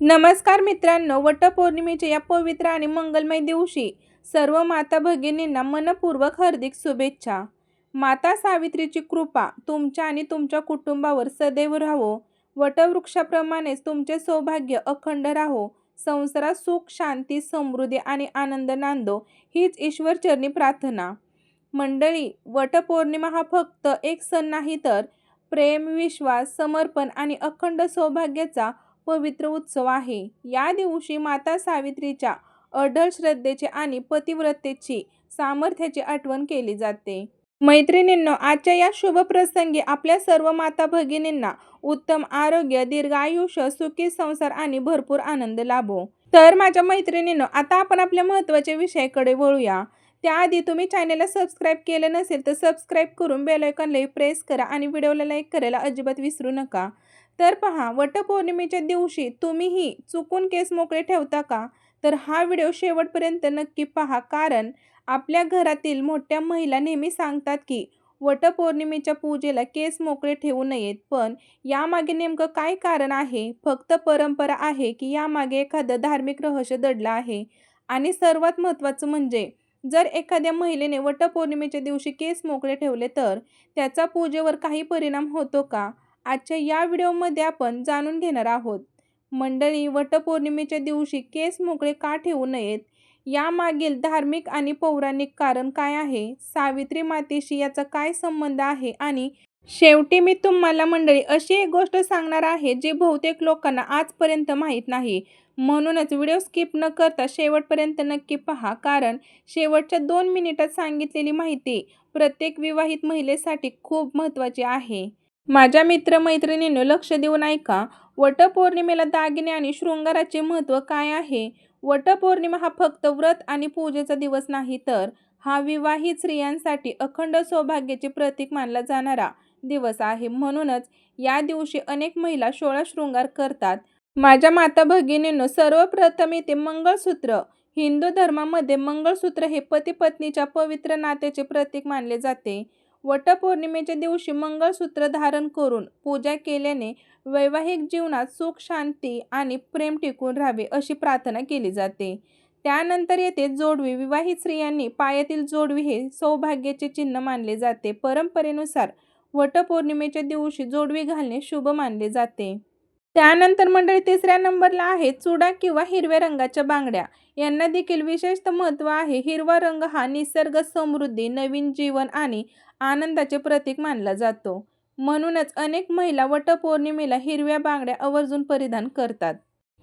नमस्कार मित्रांनो, वटपौर्णिमेच्या या पवित्र आणि मंगलमय दिवशी सर्व माता भगिनींना मनपूर्वक हार्दिक शुभेच्छा. माता सावित्रीची कृपा तुमच्या आणि तुमच्या कुटुंबावर सदैव राहो. वटवृक्षाप्रमाणेच तुमचे सौभाग्य अखंड राहो. संसारात सुख, शांती, समृद्धी आणि आनंद नांदो हीच ईश्वरचरणी प्रार्थना. मंडळी, वटपौर्णिमा हा फक्त एक सण नाही तर प्रेम, विश्वास, समर्पण आणि अखंड सौभाग्याचा पवित्र उत्सव आहे. या दिवशी माता सावित्रीच्या अढळ श्रद्धेची आणि पतिव्रतेची सामर्थ्याची आठवण केली जाते. मैत्रिणींनो, आजच्या या शुभ प्रसंगी आपल्या सर्व माता भगिनींना उत्तम आरोग्य, दीर्घ आयुष्य, सुखी संसार आणि भरपूर आनंद लाभो. तर माझ्या मैत्रिणींनो, आता आपण आपल्या महत्त्वाच्या विषयाकडे वळूया. त्याआधी तुम्ही चॅनलला सबस्क्राईब केलं नसेल तर सबस्क्राईब करून बेल आयकॉनला प्रेस करा आणि व्हिडिओला लाईक करायला अजिबात विसरू नका. तर पहा, वटपौर्णिमेच्या दिवशी तुम्हीही चुकून केस मोकळे ठेवता का? तर हा व्हिडिओ शेवटपर्यंत नक्की पहा, कारण आपल्या घरातील मोठ्या महिला नेहमी सांगतात की वटपौर्णिमेच्या पूजेला केस मोकळे ठेवू नयेत. पण यामागे नेमकं काय कारण आहे? फक्त परंपरा आहे की यामागे एखादं धार्मिक रहस्य दडलं आहे? आणि सर्वात महत्त्वाचं म्हणजे, जर एखाद्या महिलेने वटपौर्णिमेच्या दिवशी केस मोकळे ठेवले तर त्याचा पूजेवर काही परिणाम होतो का? आजच्या या व्हिडिओमध्ये आपण जाणून घेणार आहोत. मंडळी, वटपौर्णिमेच्या दिवशी केस मोकळे का ठेवू नयेत? यामागील धार्मिक आणि पौराणिक कारण काय आहे? सावित्री मातेशी याचा काय संबंध आहे? आणि शेवटी मी तुम्हाला मंडळी अशी एक गोष्ट सांगणार आहे जी बहुतेक लोकांना आजपर्यंत माहीत नाही. म्हणूनच व्हिडिओ स्किप न करता शेवटपर्यंत नक्की पहा, कारण शेवटच्या 2 मिनिटात सांगितलेली माहिती प्रत्येक विवाहित महिलेसाठी खूप महत्त्वाची आहे. माझ्या मित्रमैत्रिणींनो, लक्ष देऊन ऐका. वटपौर्णिमेला दागिने आणि शृंगाराचे महत्त्व काय आहे? वटपौर्णिमा हा फक्त व्रत आणि पूजेचा दिवस नाही, तर हा विवाहित स्त्रियांसाठी अखंड सौभाग्याचे प्रतीक मानला जाणारा दिवस आहे. म्हणूनच या दिवशी अनेक महिला 16 शृंगार करतात. माझ्या माता भगिनींनो, सर्वप्रथम येते मंगळसूत्र. हिंदू धर्मामध्ये मंगळसूत्र हे पती पत्नीच्या पवित्र नात्याचे प्रतीक मानले जाते. वटपौर्णिमेच्या दिवशी मंगळसूत्र धारण करून पूजा केल्याने वैवाहिक जीवनात सुख, शांती आणि प्रेम टिकून राहावे अशी प्रार्थना केली जाते. त्यानंतर येते जोडवी. विवाहित स्त्रियांनी पायातील जोडवी हे सौभाग्याचे चिन्ह मानले जाते. परंपरेनुसार वटपौर्णिमेच्या दिवशी जोडवी घालणे शुभ मानले जाते. त्यानंतर मंडळी, तिसऱ्या नंबरला आहे चुडा किंवा हिरव्या रंगाच्या बांगड्या. यांना देखील विशेष महत्त्व आहे. हिरवा रंग हा निसर्ग, समृद्धी, नवीन जीवन आणि आनंदाचे प्रतीक मानला जातो. म्हणूनच अनेक महिला वटपौर्णिमेला हिरव्या बांगड्या आवर्जून परिधान करतात.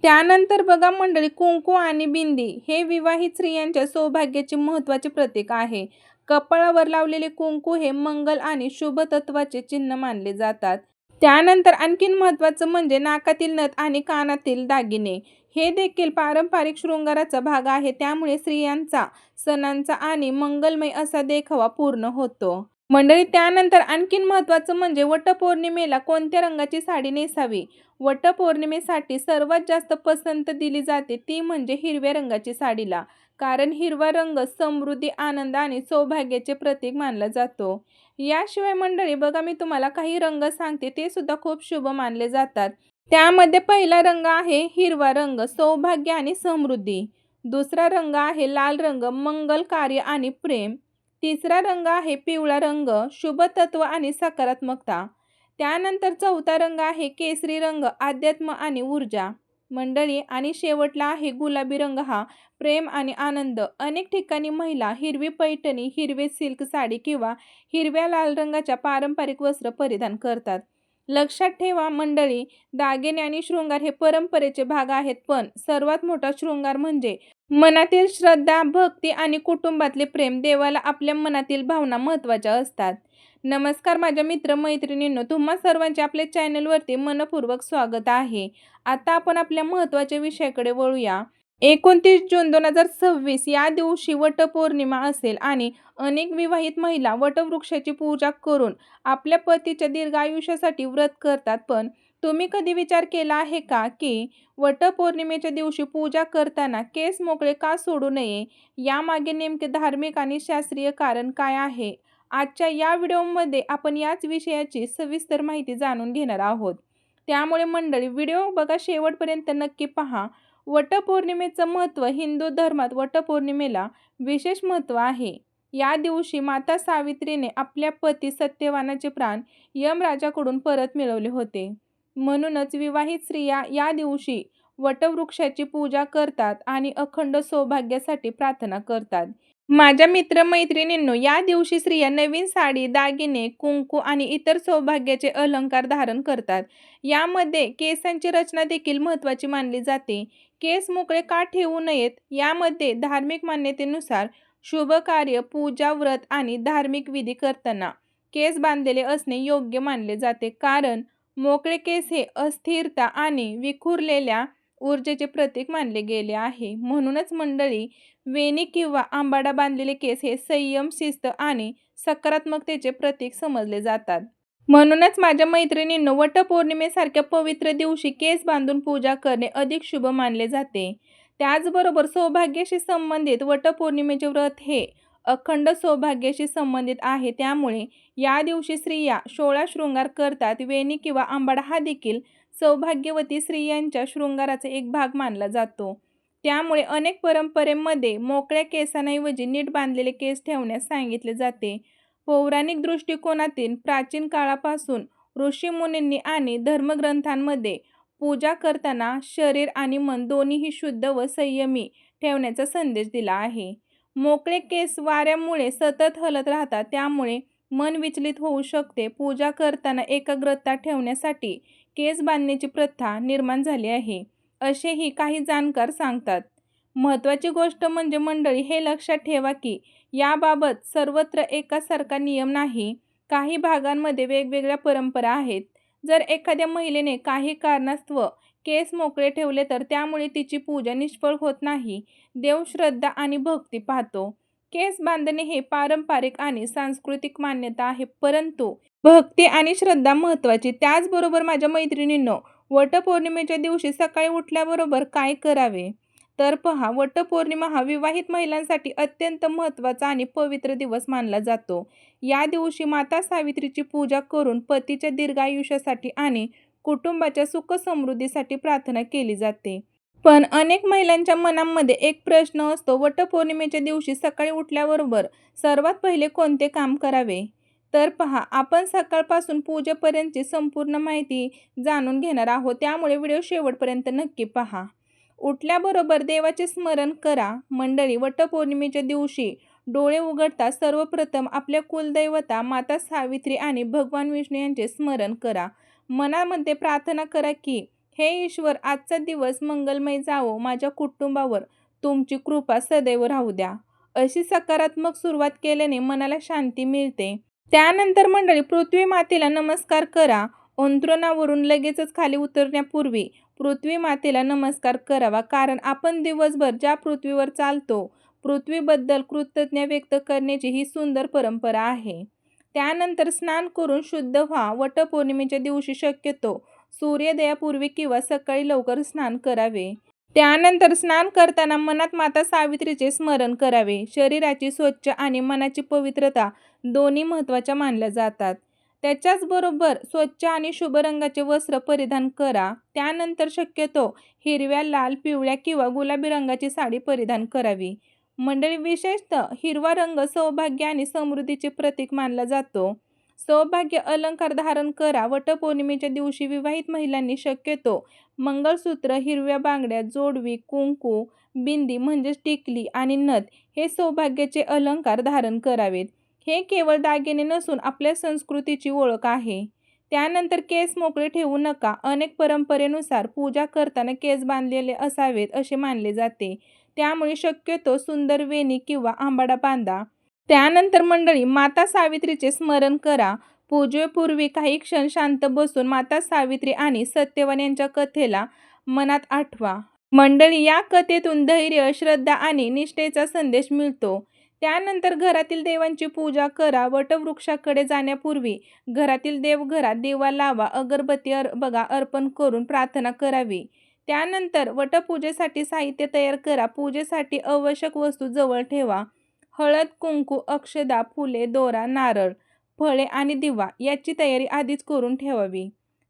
त्यानंतर बघा मंडळी, कुंकू आणि बिंदी हे विवाहित स्त्रियांच्या सौभाग्याचे महत्त्वाचे प्रतीक आहे. कपाळावर लावलेले कुंकू हे मंगल आणि शुभ तत्वाचे चिन्ह मानले जातात. त्यानंतर आणखीन महत्त्वाचं म्हणजे नाकातील नथ आणि कानातील दागिने हे देखील पारंपरिक शृंगाराचा भाग आहे. त्यामुळे स्त्रियांचा सणांचा आणि मंगलमय असा देखावा पूर्ण होतो. मंडळी, त्यानंतर आणखीन महत्त्वाचं म्हणजे वटपौर्णिमेला कोणत्या रंगाची साडी नेसावी? वटपौर्णिमेसाठी सर्वात जास्त पसंत दिली जाते ती म्हणजे हिरव्या रंगाची साडीला, कारण हिरवा रंग समृद्धी, आनंद आणि सौभाग्याचे प्रतीक मानला जातो. याशिवाय मंडळी बघा, मी तुम्हाला काही रंग सांगते, ते सुद्धा खूप शुभ मानले जातात. त्यामध्ये पहिला रंग आहे हिरवा रंग, सौभाग्य आणि समृद्धी. दुसरा रंग आहे लाल रंग, मंगल, कार्य आणि प्रेम. तिसरा रंग आहे पिवळा रंग, शुभ तत्व आणि सकारात्मकता. त्यानंतर चौथा रंग आहे केसरी रंग, अध्यात्म आणि ऊर्जा. मंडळी, आणि शेवटला आहे गुलाबी रंग, हा प्रेम आणि आनंद. अनेक ठिकाणी महिला हिरवी पैठणी, हिरवे सिल्क साडी किंवा हिरव्या लाल रंगाच्या पारंपरिक वस्त्र परिधान करतात. लक्षात ठेवा मंडळी, दागिने आणि शृंगार हे परंपरेचे भाग आहेत, पण सर्वात मोठा शृंगार म्हणजे मनातील श्रद्धा, भक्ती आणि कुटुंबातले प्रेम. देवाला आपल्या मनातील भावना महत्त्वाच्या असतात. नमस्कार माझ्या मित्रमैत्रिणींनो, तुम्हा सर्वांचे आपल्या चॅनलवरती मनपूर्वक स्वागत आहे. आता आपण आपल्या महत्त्वाच्या विषयाकडे वळूया. 29 जून 2026 या दिवशी वटपौर्णिमा असेल आणि अनेक विवाहित महिला वटवृक्षाची पूजा करून आपल्या पतीच्या दीर्घ आयुष्यासाठी व्रत करतात. पण तुम्ही कधी विचार केला आहे का की वटपौर्णिमेच्या दिवशी पूजा करताना केस मोकळे का सोडू नये? यामागे नेमके धार्मिक आणि शास्त्रीय कारण काय आहे? आजच्या या व्हिडिओमध्ये आपण याच विषयाची सविस्तर माहिती जाणून घेणार आहोत. त्यामुळे मंडळी व्हिडिओ बघा शेवटपर्यंत नक्की पहा. वटपौर्णिमेचं महत्त्व. हिंदू धर्मात वटपौर्णिमेला विशेष महत्त्व आहे. या दिवशी माता सावित्रीने आपल्या पती सत्यवानाचे प्राण यमराजाकडून परत मिळवले होते. म्हणूनच विवाहित स्त्रिया या दिवशी वटवृक्षाची पूजा करतात आणि अखंड सौभाग्यासाठी प्रार्थना करतात. माझ्या मित्रमैत्रिणींनो, या दिवशी स्त्रिया नवीन साडी, दागिने, कुंकू आणि इतर सौभाग्याचे अलंकार धारण करतात. यामध्ये केसांची रचना देखील महत्त्वाची मानली जाते. केस मोकळे का ठेवू नयेत? यामध्ये धार्मिक मान्यतेनुसार शुभ कार्य, पूजा, व्रत आणि धार्मिक विधी करताना केस बांधलेले असणे योग्य मानले जाते. कारण मोकळे केस हे अस्थिरता आणि विखुरलेल्या ऊर्जेचे प्रतीक मानले गेले आहे. म्हणूनच मंडळी, वेणी किंवा आंबाडा बांधलेले केस हे संयम, शिस्त आणि सकारात्मकतेचे प्रतीक समजले जातात. म्हणूनच माझ्या मैत्रिणींनो, वटपौर्णिमेसारख्या पवित्र दिवशी केस बांधून पूजा करणे अधिक शुभ मानले जाते. त्याचबरोबर सौभाग्याशी संबंधित वटपौर्णिमेचे व्रत हे अखंड सौभाग्याशी संबंधित आहे. त्यामुळे या दिवशी स्त्रिया 16 शृंगार करतात. वेणी किंवा आंबाडा हा देखील सौभाग्यवती स्त्रियांच्या शृंगाराचा एक भाग मानला जातो. त्यामुळे अनेक परंपरेमध्ये मोकळ्या केसांऐवजी नीट बांधलेले केस ठेवण्यास सांगितले जाते. पौराणिक दृष्टिकोनातून प्राचीन काळापासून ऋषीमुनींनी आणि धर्मग्रंथांमध्ये पूजा करताना शरीर आणि मन दोन्हीही शुद्ध व संयमी ठेवण्याचा संदेश दिला आहे. मोकळे केस वाऱ्यामुळे सतत हलत राहतात, त्यामुळे मन विचलित होऊ शकते. पूजा करताना एकाग्रता ठेवण्यासाठी केस बांधण्याची प्रथा निर्माण झाली आहे, असेही काही जाणकार सांगतात. महत्त्वाची गोष्ट म्हणजे मंडळी, हे लक्षात ठेवा की याबाबत सर्वत्र एकासारखा नियम नाही. काही भागांमध्ये वेगवेगळ्या परंपरा आहेत. जर एखाद्या महिलेने काही कारणास्तव केस मोकळे ठेवले तर त्यामुळे तिची पूजा निष्फळ होत नाही. देव श्रद्धा आणि भक्ती पाहतो. केस बांधणे हे पारंपरिक आणि सांस्कृतिक मान्यता आहे, परंतु भक्ती आणि श्रद्धा महत्त्वाची. त्याचबरोबर माझ्या मैत्रिणींनो, वटपौर्णिमेच्या दिवशी सकाळी उठल्याबरोबर काय करावे? तर पहा, वटपौर्णिमा हा विवाहित महिलांसाठी अत्यंत महत्त्वाचा आणि पवित्र दिवस मानला जातो. या दिवशी माता सावित्रीची पूजा करून पतीच्या दीर्घायुष्यासाठी आणि कुटुंबाच्या सुख समृद्धीसाठी प्रार्थना केली जाते. पण अनेक महिलांच्या मनामध्ये एक प्रश्न असतो, वटपौर्णिमेच्या दिवशी सकाळी उठल्याबरोबर सर्वात पहिले कोणते काम करावे? तर पहा, आपण सकाळपासून पूजेपर्यंतची संपूर्ण माहिती जाणून घेणार आहोत. त्यामुळे व्हिडिओ शेवटपर्यंत नक्की पहा. उठल्याबरोबर देवाचे स्मरण करा. मंडळी, वटपौर्णिमेच्या दिवशी डोळे उघडता सर्वप्रथम आपल्या कुलदैवता माता सावित्री आणि भगवान विष्णू यांचे स्मरण करा. मनामध्ये प्रार्थना करा की, हे ईश्वर, आजचा दिवस मंगलमय जावो, माझ्या कुटुंबावर तुमची कृपा सदैव राहू द्या. अशी सकारात्मक सुरुवात केल्याने मनाला शांती मिळते. त्यानंतर मंडळी, पृथ्वी मातेला नमस्कार करा. अंथरुणावरून लगेचच खाली उतरण्यापूर्वी पृथ्वी मातेला नमस्कार करावा. कारण आपण दिवसभर ज्या पृथ्वीवर चालतो, पृथ्वीबद्दल कृतज्ञता व्यक्त करण्याची ही सुंदर परंपरा आहे. त्यानंतर स्नान करून शुद्ध व्हा. वटपौर्णिमेच्या दिवशी शक्यतो सूर्योदयापूर्वी किंवा सकाळी लवकर स्नान करावे. त्यानंतर स्नान करताना मनात माता सावित्रीचे स्मरण करावे. शरीराची स्वच्छ आणि मनाची पवित्रता दोन्ही महत्त्वाच्या मानल्या जातात. त्याच्याचबरोबर स्वच्छ आणि शुभ रंगाचे वस्त्र परिधान करा. त्यानंतर शक्यतो हिरव्या, लाल, पिवळ्या किंवा गुलाबी रंगाची साडी परिधान करावी. मंडळी, विशेषतः हिरवा रंग सौभाग्य आणि समृद्धीचे प्रतीक मानला जातो. सौभाग्य अलंकार धारण करा. वटपौर्णिमेच्या दिवशी विवाहित महिलांनी शक्यतो मंगळसूत्र, हिरव्या बांगड्या, जोडवी, कुंकू, बिंदी म्हणजेच टिकली आणि नथ हे सौभाग्याचे अलंकार धारण करावेत. हे केवळ दागिने नसून आपल्या संस्कृतीची ओळख आहे. त्यानंतर केस मोकळे ठेवू नका. अनेक परंपरेनुसार पूजा करताना केस बांधलेले असावेत असे मानले जाते. त्यामुळे शक्यतो सुंदर वेणी किंवा आंबाडा बांधा. त्यानंतर मंडळी, माता सावित्रीचे स्मरण करा. पूजेपूर्वी काही क्षण शांत बसून माता सावित्री आणि सत्यवान यांच्या कथेला मनात आठवा. मंडळी, या कथेतून धैर्य, श्रद्धा आणि निष्ठेचा संदेश मिळतो. त्यानंतर घरातील देवांची पूजा करा. वटवृक्षाकडे जाण्यापूर्वी घरातील देवघरात दिवा लावा. अगरबत्ती अर्पण करून प्रार्थना करावी. त्यानंतर वटपूजेसाठी साहित्य तयार करा. पूजेसाठी आवश्यक वस्तू जवळ ठेवा. हळद, कुंकू, अक्षदा, फुले, दोरा, नारळ, फळे आणि दिवा याची तयारी आधीच करून ठेवावी.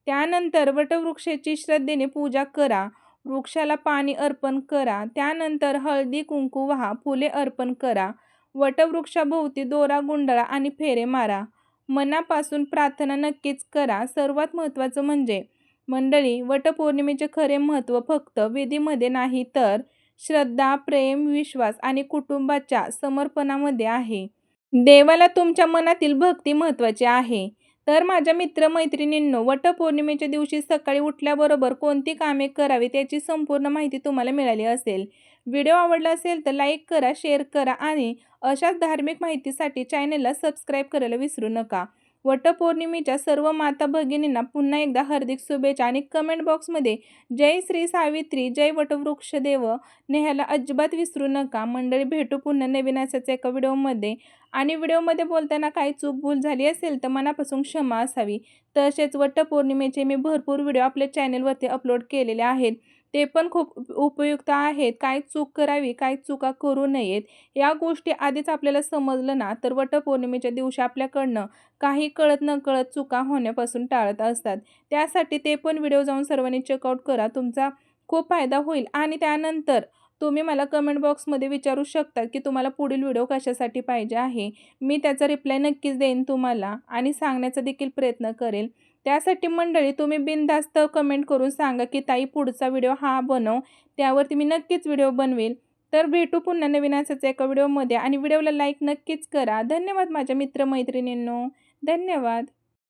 त्यानंतर वटवृक्षाची श्रद्धेने पूजा करा. वृक्षाला पाणी अर्पण करा. त्यानंतर हळदी कुंकू वाहा, फुले अर्पण करा. वटवृक्षाभोवती दोरा गुंडाळा आणि फेरे मारा. मनापासून प्रार्थना नक्कीच करा. सर्वात महत्त्वाचं म्हणजे मंडळी, वटपौर्णिमेचे खरे महत्त्व फक्त विधीमध्ये नाही तर श्रद्धा, प्रेम, विश्वास आणि कुटुंबाच्या समर्पणामध्ये आहे. देवाला तुमच्या मनातील भक्ती महत्त्वाची आहे. तर माझ्या मित्रमैत्रिणींनो, वटपौर्णिमेच्या दिवशी सकाळी उठल्याबरोबर कोणती कामे करावीत याची संपूर्ण माहिती तुम्हाला मिळाली असेल. व्हिडिओ आवडला असेल तर लाईक करा, शेअर करा आणि अशाच धार्मिक माहितीसाठी चॅनेलला सबस्क्राईब करायला विसरू नका. वटपौर्णिमेच्या सर्व माता भगिनींना पुन्हा एकदा हार्दिक शुभेच्छा आणि कमेंट बॉक्समध्ये जय श्री सावित्री, जय वटवृक्ष देव लिहायला अजिबात विसरू नका. मंडळी, भेटू पुन्हा नवीन अशाच एका व्हिडिओमध्ये. आणि व्हिडिओमध्ये बोलताना काही चूक भूल झाली असेल तर मनापासून क्षमा असावी. तसेच वटपौर्णिमेचे मी भरपूर व्हिडिओ आपल्या चॅनेलवरती अपलोड केलेले आहेत. ते पण खूप उपयुक्त आहेत. काय चूक करावी, काय चुका करू नयेत, या गोष्टी आधीच आपल्याला समजलं ना तर वटपौर्णिमेच्या दिवशी आपल्याकडनं काही कळत नकळत चुका होण्यापासून टाळत असतात. त्यासाठी ते पण व्हिडिओ जाऊन सर्वांनी चेकआउट करा. तुमचा खूप फायदा होईल. आणि त्यानंतर तुम्ही मला कमेंट बॉक्समध्ये विचारू शकता की तुम्हाला पुढील व्हिडिओ कशासाठी पाहिजे आहे. मी त्याचा रिप्लाय नक्कीच देईन तुम्हाला आणि सांगण्याचा देखील प्रयत्न करेल. त्यासाठी मंडळी, तुम्ही बिनधास्त कमेंट करून सांगा की ताई पुढचा व्हिडिओ हा बनव. त्यावरती मी नक्कीच व्हिडिओ बनवेल. तर भेटू पुन्हा नवीन असाच एका व्हिडिओमध्ये आणि व्हिडिओला लाईक नक्कीच करा. धन्यवाद माझ्या मित्रमैत्रिणींनो. धन्यवाद.